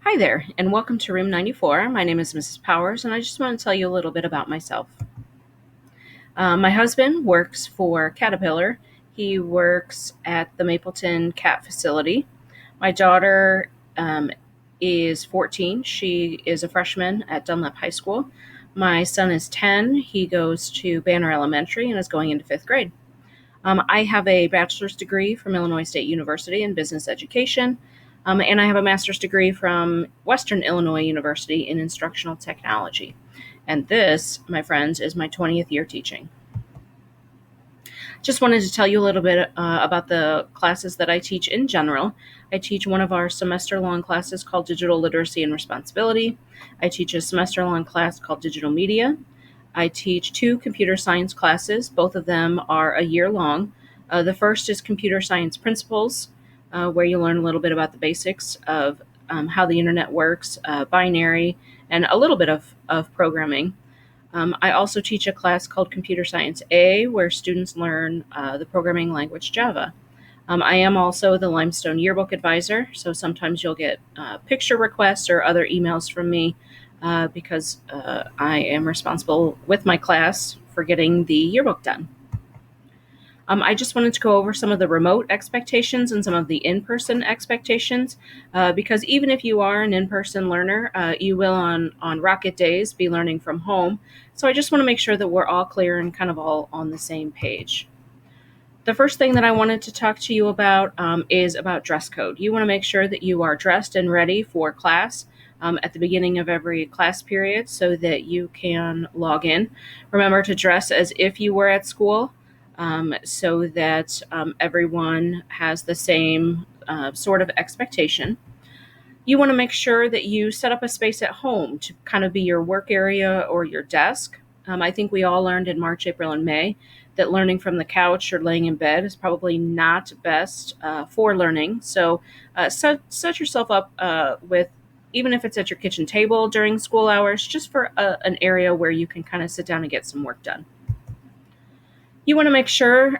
Hi there, and welcome to Room 94. My name is Mrs. Powers, and I just want to tell you a little bit about myself. My husband works for Caterpillar. He works at the Mapleton Cat Facility. My daughter is 14. She is a freshman at Dunlap High School. My son is 10. He goes to Banner Elementary and is going into fifth grade. I have a bachelor's degree from Illinois State University in business education, and I have a master's degree from Western Illinois University in instructional technology. And this, my friends, is my 20th year teaching. Just wanted to tell you a little bit about the classes that I teach in general. I teach one of our semester-long classes called Digital Literacy and Responsibility. I teach a semester-long class called Digital Media. I teach two computer science classes. Both of them are a year long. The first is Computer Science Principles, where you learn a little bit about the basics of how the internet works, binary, and a little bit of programming. I also teach a class called Computer Science A, where students learn the programming language Java. I am also the Limestone Yearbook Advisor, so sometimes you'll get picture requests or other emails from me because I am responsible with my class for getting the yearbook done. I just wanted to go over some of the remote expectations and some of the in-person expectations, because even if you are an in-person learner, you will on Rocket Days be learning from home. So I just want to make sure that we're all clear and kind of all on the same page. The first thing that I wanted to talk to you about is about dress code. You want to make sure that you are dressed and ready for class at the beginning of every class period so that you can log in. Remember to dress as if you were at school so that everyone has the same sort of expectation. You want to make sure that you set up a space at home to kind of be your work area or your desk. I think we all learned in March, April, and May that learning from the couch or laying in bed is probably not best for learning. So set yourself up with, even if it's at your kitchen table during school hours, just for an area where you can kind of sit down and get some work done. You want to make sure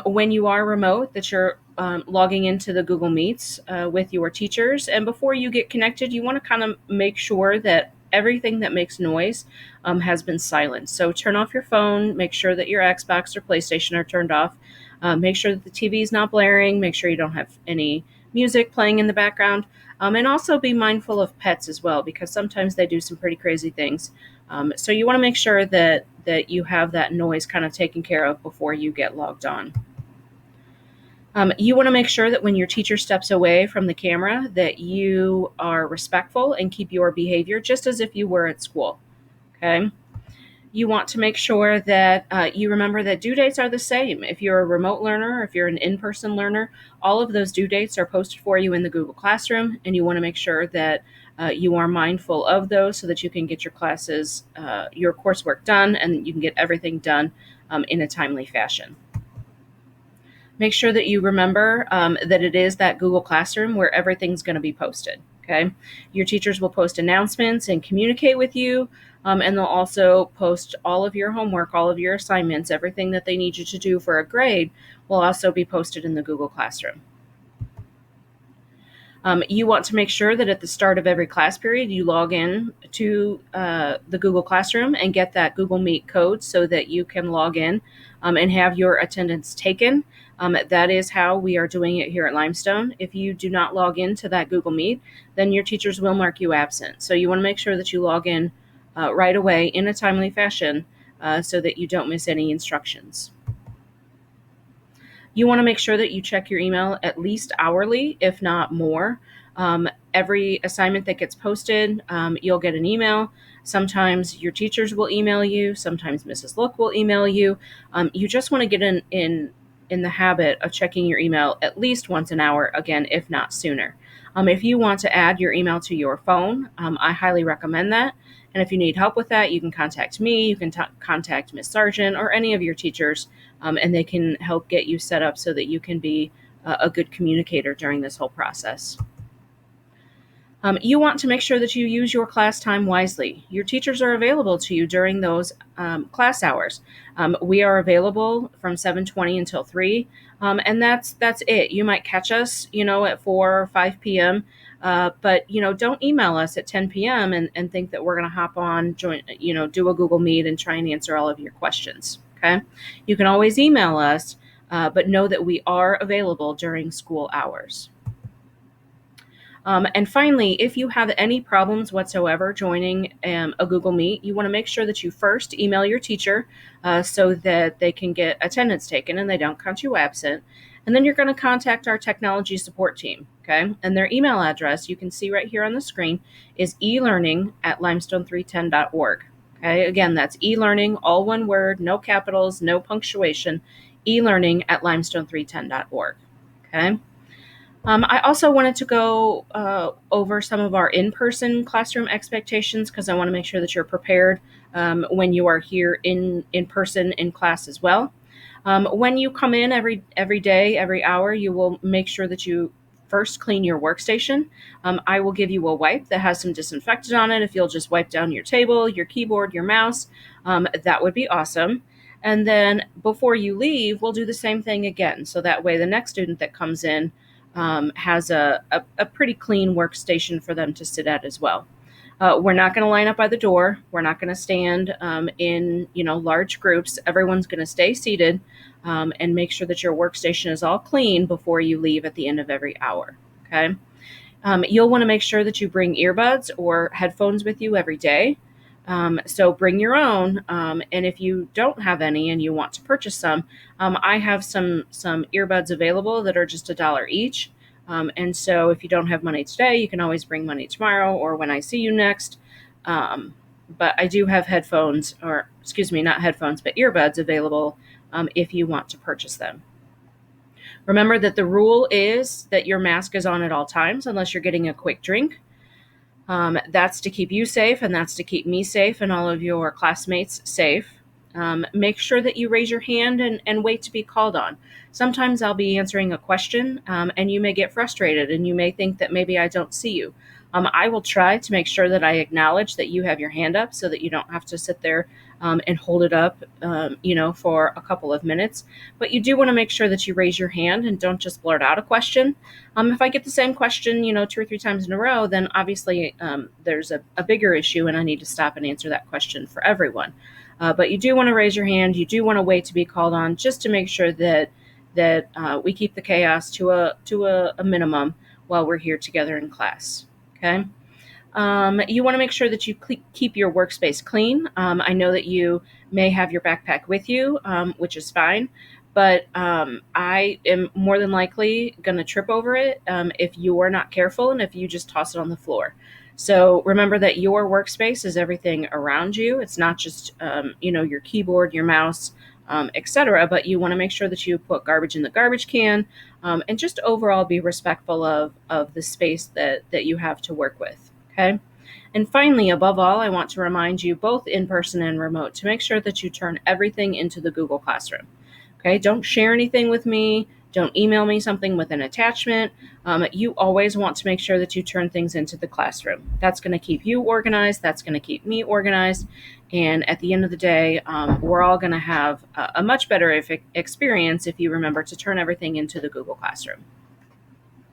when you are remote that you're logging into the Google Meets with your teachers. And before you get connected, you want to kind of make sure that everything that makes noise has been silenced. So turn off your phone, make sure that your Xbox or PlayStation are turned off, make sure that the TV is not blaring, make sure you don't have any music playing in the background, and also be mindful of pets as well, because sometimes they do some pretty crazy things. So you want to make sure that you have that noise kind of taken care of before you get logged on. You want to make sure that when your teacher steps away from the camera that you are respectful and keep your behavior just as if you were at school. Okay. You want to make sure that you remember that due dates are the same. If you're a remote learner, or if you're an in-person learner, all of those due dates are posted for you in the Google Classroom, and you want to make sure that you are mindful of those so that you can get your classes, your coursework done, and you can get everything done in a timely fashion. Make sure that you remember that it is that Google Classroom where everything's going to be posted. Okay, your teachers will post announcements and communicate with you, and they'll also post all of your homework, all of your assignments, everything that they need you to do for a grade will also be posted in the Google Classroom. You want to make sure that at the start of every class period, you log in to the Google Classroom and get that Google Meet code so that you can log in and have your attendance taken. That is how we are doing it here at Limestone. If you do not log into that Google Meet, then your teachers will mark you absent. So you want to make sure that you log in right away in a timely fashion so that you don't miss any instructions. You want to make sure that you check your email at least hourly, if not more. Every assignment that gets posted, you'll get an email. Sometimes your teachers will email you. Sometimes Mrs. Look will email you. You just want to get in the habit of checking your email at least once an hour, again, if not sooner. If you want to add your email to your phone, I highly recommend that. And if you need help with that, you can contact me, you can contact Ms. Sargent or any of your teachers, and they can help get you set up so that you can be a good communicator during this whole process. You want to make sure that you use your class time wisely. Your teachers are available to you during those class hours. We are available from 7:20 until 3, and that's it. You might catch us, at 4 or 5 p.m., but don't email us at 10 p.m. and think that we're going to hop on, join, do a Google Meet and try and answer all of your questions. Okay, you can always email us, but know that we are available during school hours. And finally, if you have any problems whatsoever joining a Google Meet, you want to make sure that you first email your teacher so that they can get attendance taken and they don't count you absent. And then you're going to contact our technology support team. Okay. And their email address, you can see right here on the screen, is elearning@limestone310.org. Okay. Again, that's elearning, all one word, no capitals, no punctuation, elearning@limestone310.org. Okay. I also wanted to go over some of our in-person classroom expectations because I want to make sure that you're prepared when you are here in person in class as well. When you come in every day, every hour, you will make sure that you first clean your workstation. I will give you a wipe that has some disinfectant on it. If you'll just wipe down your table, your keyboard, your mouse, that would be awesome. And then before you leave, we'll do the same thing again. So that way the next student that comes in has a pretty clean workstation for them to sit at as well. We're not going to line up by the door. We're not going to stand in large groups. Everyone's going to stay seated and make sure that your workstation is all clean before you leave at the end of every hour. Okay. You'll want to make sure that you bring earbuds or headphones with you every day. So bring your own, and if you don't have any and you want to purchase some, I have some earbuds available that are just $1 each. And so if you don't have money today, you can always bring money tomorrow or when I see you next. But I do have headphones, or excuse me, not headphones, but earbuds available if you want to purchase them. Remember that the rule is that your mask is on at all times unless you're getting a quick drink. That's to keep you safe, and that's to keep me safe and all of your classmates safe. Make sure that you raise your hand and wait to be called on. Sometimes I'll be answering a question, and you may get frustrated, and you may think that maybe I don't see you. I will try to make sure that I acknowledge that you have your hand up so that you don't have to sit there and hold it up, for a couple of minutes. But you do want to make sure that you raise your hand and don't just blurt out a question. If I get the same question, 2 or 3 times in a row, then obviously there's a bigger issue and I need to stop and answer that question for everyone. But you do want to raise your hand. You do want to wait to be called on just to make sure that we keep the chaos to a minimum while we're here together in class. Okay. You want to make sure that you keep your workspace clean. I know that you may have your backpack with you, which is fine, but I am more than likely going to trip over it if you are not careful and if you just toss it on the floor. So remember that your workspace is everything around you. It's not just your keyboard, your mouse, etc. But you want to make sure that you put garbage in the garbage can, and just overall be respectful of the space that you have to work with. Okay. And finally, above all, I want to remind you, both in person and remote, to make sure that you turn everything into the Google Classroom. Okay. Don't share anything with me. Don't email me something with an attachment. You always want to make sure that you turn things into the classroom. That's going to keep you organized. That's going to keep me organized. And at the end of the day, we're all going to have a much better experience if you remember to turn everything into the Google Classroom.